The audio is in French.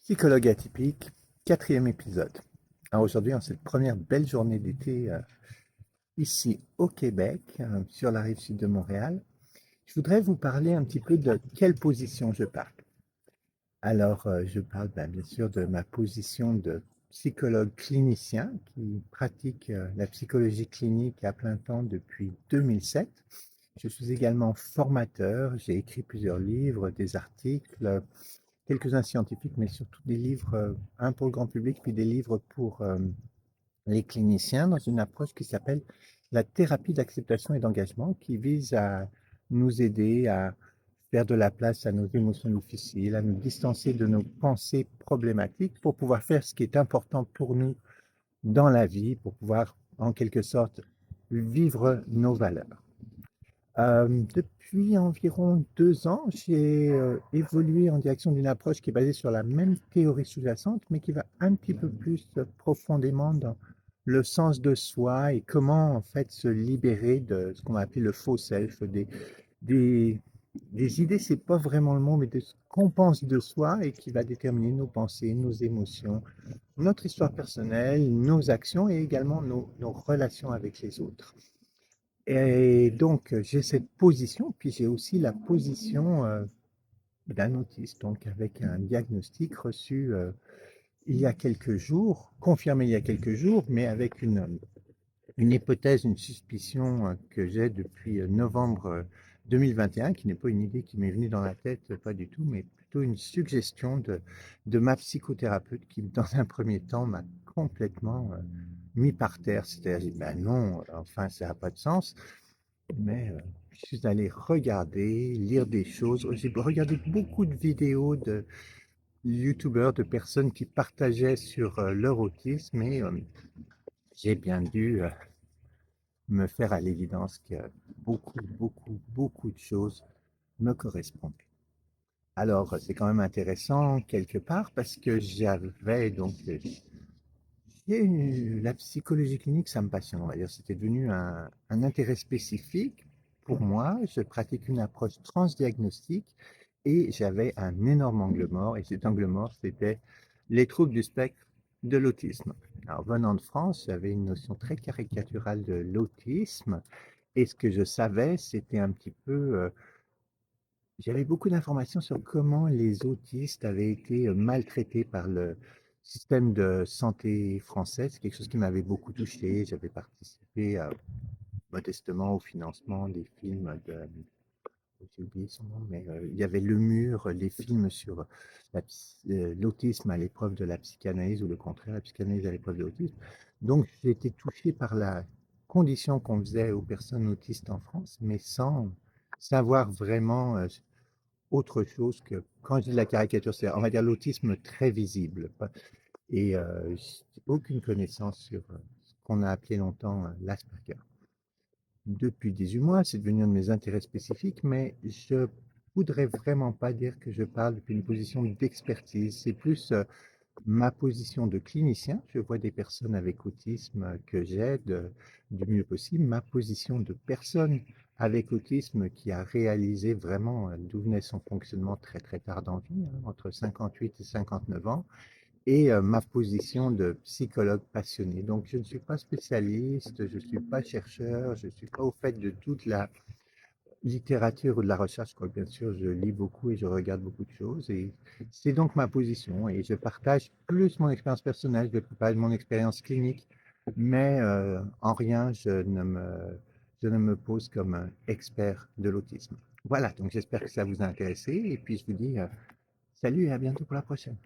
Psychologue atypique, quatrième épisode. Alors aujourd'hui, en cette première belle journée d'été ici au Québec, sur la rive sud de Montréal, je voudrais vous parler un petit peu de quelle position je parle. Alors, je parle bien sûr de ma position de psychologue clinicien qui pratique la psychologie clinique à plein temps depuis 2007. Je suis également formateur, j'ai écrit plusieurs livres, des articles, quelques-uns scientifiques, mais surtout des livres, un pour le grand public, puis des livres pour les cliniciens, dans une approche qui s'appelle la thérapie d'acceptation et d'engagement, qui vise à nous aider à faire de la place à nos émotions difficiles, à nous distancer de nos pensées problématiques pour pouvoir faire ce qui est important pour nous dans la vie, pour pouvoir, en quelque sorte, vivre nos valeurs. Depuis environ 2 ans, j'ai évolué en direction d'une approche qui est basée sur la même théorie sous-jacente, mais qui va un petit peu plus profondément dans le sens de soi et comment en fait se libérer de ce qu'on va appeler le faux self, des, des idées, c'est pas vraiment le mot, mais de ce qu'on pense de soi et qui va déterminer nos pensées, nos émotions, notre histoire personnelle, nos actions et également nos relations avec les autres. Et donc, j'ai cette position, puis j'ai aussi la position d'un autiste, donc avec un diagnostic reçu il y a quelques jours, confirmé il y a quelques jours, mais avec une hypothèse, une suspicion que j'ai depuis novembre 2021, qui n'est pas une idée qui m'est venue dans la tête, pas du tout, mais plutôt une suggestion de ma psychothérapeute qui, dans un premier temps, m'a complètement mis par terre. C'est-à-dire, j'ai dit, ben non, enfin, ça n'a pas de sens. Mais je suis allé regarder, lire des choses. J'ai regardé beaucoup de vidéos de youtubeurs, de personnes qui partageaient sur leur autisme et j'ai bien dû me faire à l'évidence que beaucoup de choses me correspondent. Alors, c'est quand même intéressant quelque part parce que j'avais donc la psychologie clinique, ça me passionne, on va dire. C'était devenu un intérêt spécifique pour moi. Je pratique une approche transdiagnostique et j'avais un énorme angle mort. Et cet angle mort, c'était les troubles du spectre de l'autisme. Alors, venant de France, j'avais une notion très caricaturale de l'autisme. Et ce que je savais, c'était un petit peu j'avais beaucoup d'informations sur comment les autistes avaient été maltraités par le système de santé français. C'est quelque chose qui m'avait beaucoup touché. J'avais participé modestement au financement des films de, j'ai oublié son nom, mais il y avait Le Mur, les films sur l'autisme à l'épreuve de la psychanalyse ou le contraire, la psychanalyse à l'épreuve de l'autisme. Donc j'ai été touché par la condition qu'on faisait aux personnes autistes en France, mais sans savoir vraiment autre chose que, quand je dis la caricature, c'est, on va dire, l'autisme très visible. Et j'ai aucune connaissance sur ce qu'on a appelé longtemps l'Asperger. Depuis 18 mois, c'est devenu un de mes intérêts spécifiques, mais je voudrais vraiment pas dire que je parle depuis une position d'expertise. C'est plus ma position de clinicien. Je vois des personnes avec autisme que j'aide du mieux possible. Ma position de personne avec autisme qui a réalisé vraiment d'où venait son fonctionnement très très tard dans la vie, hein, entre 58 et 59 ans, et ma position de psychologue passionné. Donc je ne suis pas spécialiste, je ne suis pas chercheur, je ne suis pas au fait de toute la littérature ou de la recherche, quoi. Bien sûr, je lis beaucoup et je regarde beaucoup de choses et c'est donc ma position et je partage plus mon expérience personnelle, je partage mon expérience clinique, mais en rien je ne me pose comme un expert de l'autisme. Voilà, donc j'espère que ça vous a intéressé et puis je vous dis salut et à bientôt pour la prochaine.